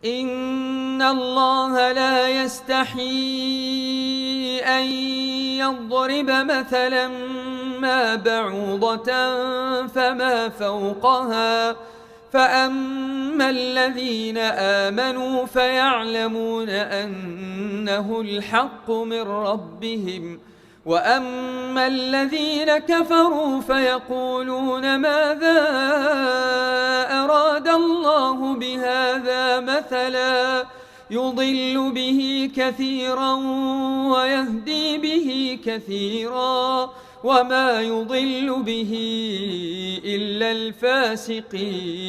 إن الله لا يستحيي أن يضرب مثلا ما بعوضة فما فوقها فأما الذين آمنوا فيعلمون أنه الحق من ربهم وأما الذين كفروا فيقولون ماذا أراد الله بهذا مثلا يضل به كثيرا ويهدي به كثيرا وما يضل به إلا الفاسقين